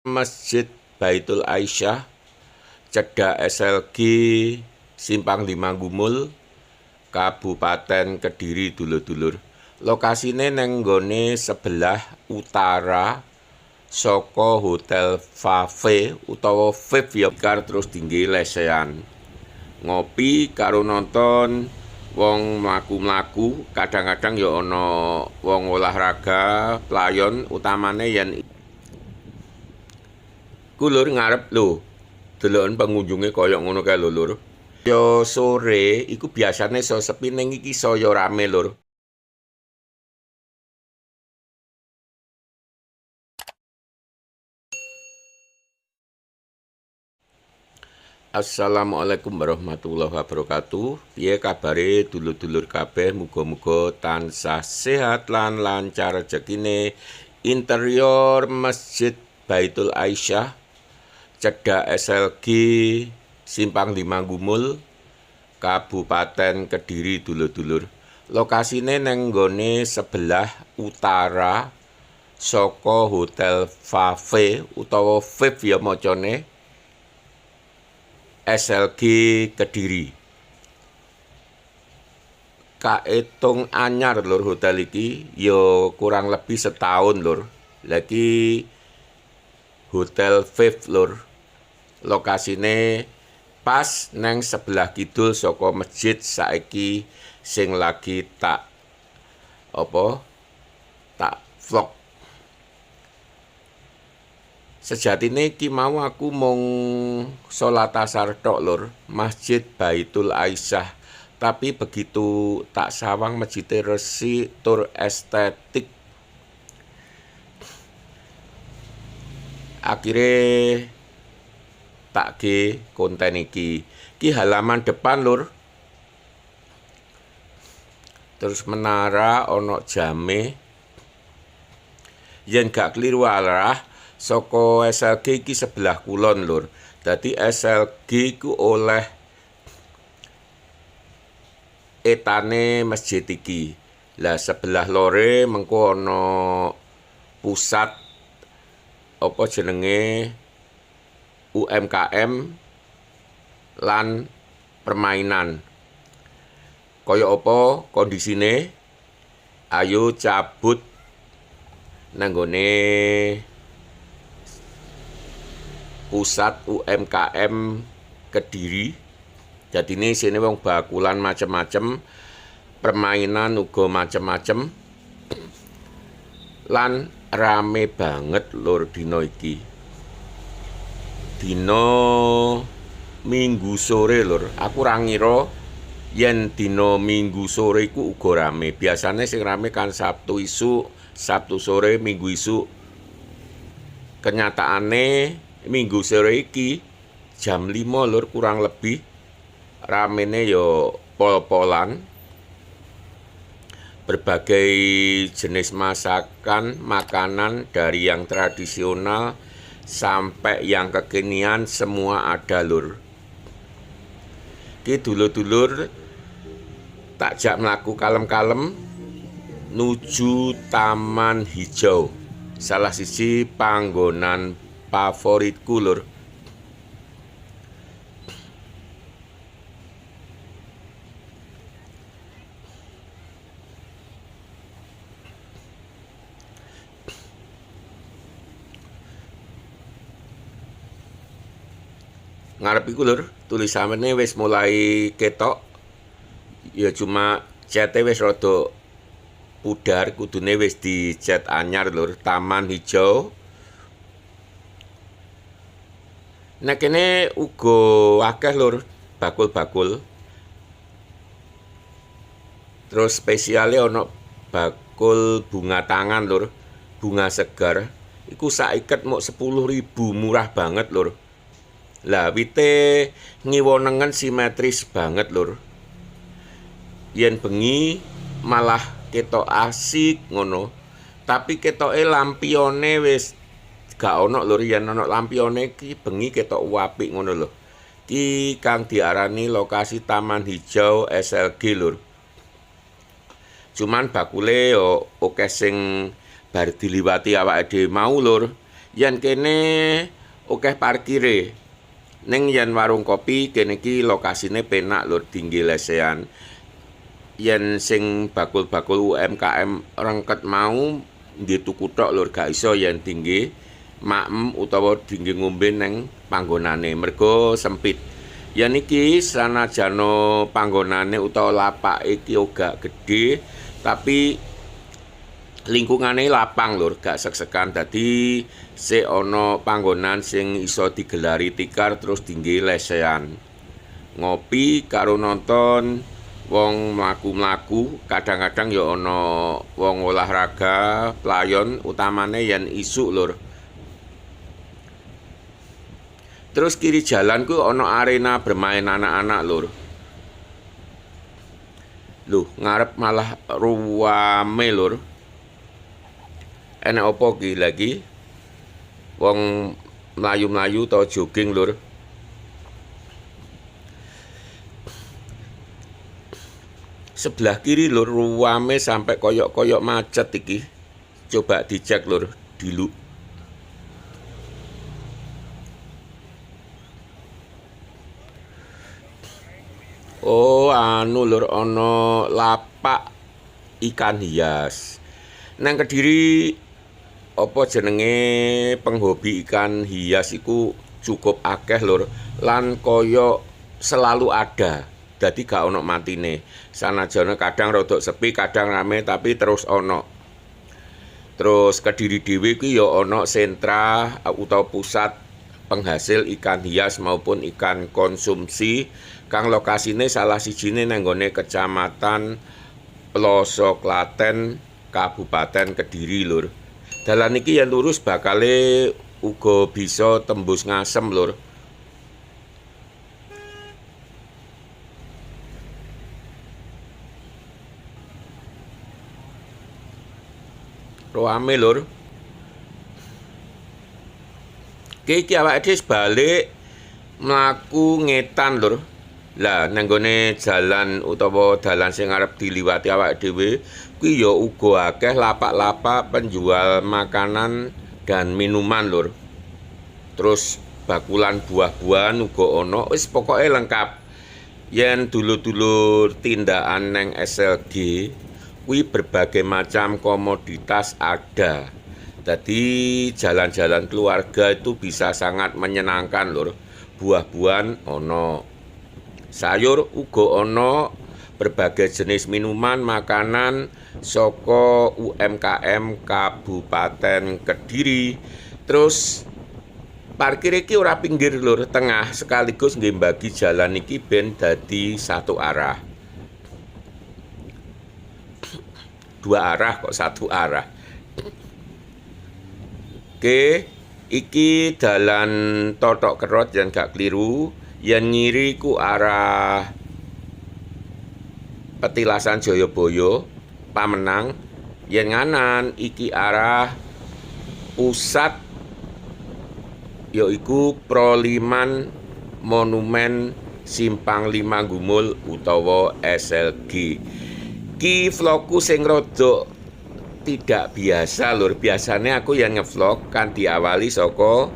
Masjid Baitul Aisyah, cedhak SLG Simpang 5 Gumul, Kabupaten Kediri, dulur-dulur. Lokasine neng nggone sebelah utara saka Hotel Fave utawa Viv ya, terus tinggi lesehan. Ngopi karo nonton wong mlaku-mlaku, kadang-kadang ya ana wong olahraga, playon utamane yen Lur ngarep lho, deloken pengunjunge kaya ngono kae lho, Lur. Yo sore iku biasane so sepi, ning iki saya rame, Lur. Assalamualaikum warahmatullahi wabarakatuh. Piye kabare dulur-dulur kabeh? Muga-muga tansah sehat lan lancar rezekine. Interior Masjid Baitul Aisyah, cedhak SLG Simpang 5 Gumul, Kabupaten Kediri, dulur-dulur. Lokasine neng nggone sebelah utara saka Hotel Fave utawa Viv ya macane, SLG Kediri. Kaetung anyar lur hotel iki ya kurang lebih setahun lur. Lagi Hotel Viv lur. Lokasine pas neng sebelah kidul saka masjid saiki sing lagi tak vlog. Sejatine iki mau aku mung salat asar tok lur, Masjid Baitul Aisyah. Tapi begitu tak sawang masjidé resik tur estetik. Akhirnya tak ge konten iki. Ki halaman depan lur. Terus menara ono jame. Yen gak kliru arah saka SLG iki sebelah kulon lur. Dadi SLG ku oleh etane masjid iki. Lah sebelah lore mengko ana pusat apa jenenge UMKM lan permainan. Kaya apa kondisine? Ayo cabut nanggone pusat UMKM Kediri. Jadi ini sini wong bakulan macem-macem, permainan uga macem-macem, lan rame banget lur dino iki. Dino Minggu sore lur, aku ra ngira yen dino Minggu sore iku uga rame. Biasane sing rame kan Sabtu isuk, Sabtu sore, Minggu isuk. Kenyataane Minggu sore iki jam 5 lur kurang lebih ramene yo pol-polan, berbagai jenis masakan, makanan dari yang tradisional sampai yang kekinian semua ada lur. Ki dulur-dulur tak jak mlaku kalem-kalem nuju Taman Hijau, salah siji panggonan favoritku lur. Ngarep iku lur, tulisanane wis mulai ketok. Ya cuma cete wis rada pudar, kudune wis dicet anyar lur, Taman Hijau. Nek kene uga akeh lur bakul-bakul. Terus spesiale ana bakul bunga tangan lur, bunga segar. Iku sak iket mok 10.000, murah banget lur. Lah wite ngiwonengen simetris banget lur. Yen bengi malah ketok asik ngono. Tapi ketoke lampione wis gak ono lur, yen ono lampione ki bengi ketok apik ngono lho. Ki kang diarani lokasi Taman Hijau SLG lur. Cuman bakule yo akeh sing bar diliwati awake dhewe mau lur. Yen kene akeh parkire. Ning yen warung kopi kene iki lokasine penak lur, dingge lesehan. Yen sing bakul-bakul UMKM rengket mau nggih tuku tok lur, gak iso yen dingge maem utawa dingge ngombe neng panggonane, mergo sempit. Yen iki sanajana panggonane utawa lapak iki uga gedhe, tapi lingkungane lapang lur, gak sek-sekan. Dadi sik ana panggonan sing iso digelari tikar terus dingge lesehan. Ngopi karo nonton wong mlaku-mlaku, kadang-kadang ya ana wong olahraga, playon utamane yen isuk lur. Terus kiri jalan ku ana arena bermain anak-anak lur. Loh, ngarep malah ruwame lur. Enak apa ki lagi? Wong mlayu-mlayu to jogging lur. Sebelah kiri lur ruwame sampai koyok-koyok macet iki. Coba dicek lur, diluk. Oh, anu lur, ana lapak ikan hias. Nang Kediri apa jenenge penghobi ikan hias iku cukup akeh lur, lan koyo selalu ada. Dadi gak ono matine. Sanajana kadang rodok sepi, kadang rame, tapi terus ono. Terus Kediri dhewe iki ya ono sentra utawa pusat penghasil ikan hias maupun ikan konsumsi kang lokasine salah sijine nang nggone Kecamatan Ploso Klaten, Kabupaten Kediri lur. Dalan iki yen lurus bakale uga bisa tembus Ngasem lur. Roame lur. Iki awake dhewe balik mlaku ngetan lur. Lah nang gone jalan utawa dalan sing arep diliwati awake dhewe kuwi ya uga akeh lapak-lapak penjual makanan dan minuman lur. Terus bakulan buah-buahan uga ana, wis pokoke lengkap. Yen dulur-dulur tindakan neng SLG kuwi berbagai macam komoditas ada. Jadi jalan-jalan keluarga itu bisa sangat menyenangkan lur. Buah-buahan ono, sayur uga ono, berbagai jenis minuman, makanan saka UMKM Kabupaten Kediri. Terus parkir iki ora pinggir lur, tengah, sekaligus nggih mbagi jalan iki ben dadi satu arah. Dua arah kok satu arah. Oke, iki dalan Totok Kerot yang gak keliru. Yang ngiri ku arah Petilasan Joyoboyo, Pamenang. Yang nganan iki arah pusat yaiku Proliman Monumen Simpang 5 Gumul utawa SLG. Ki vlogku sing rada tidak biasa lur. Biasanya aku yang ngevlog kan diawali saka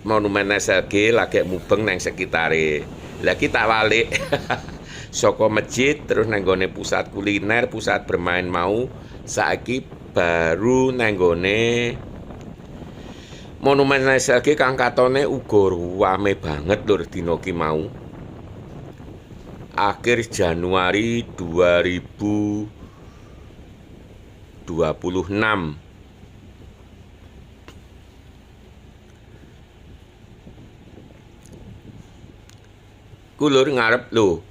Monumen SLG lagi mubeng nang sekitare. Lagi tak balik saka masjid terus nang gone pusat kuliner, pusat bermain mau, saiki baru nang gone Monumen SLG kang katone uga rame banget lur dina ki mau. Akhir Januari 2026. Kulur ngarep lho,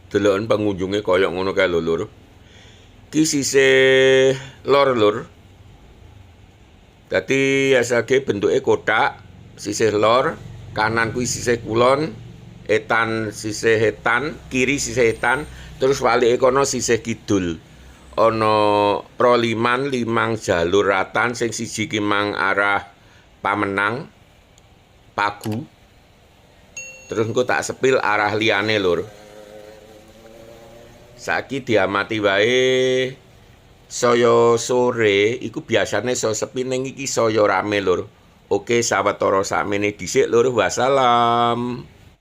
deloken pengunjunge koyok ngono kae lho lur. Ki sisih lor lur. Dadi SLG bentuke kotak, sisih lor, kanan kuwi sisih kulon, etan sisih etan, kiri sisih etan, terus walike kono sisih kidul. Ana Proliman 5 jalur ratan sing siji ki mang arah Pamenang, Pagu. Terus engko tak sepil arah liyane lur. Saiki diamati wae saya sore iku biasane saya sepi ning iki saya rame lur. Oke, sawetara sakmene dhisik lur. Wassalam.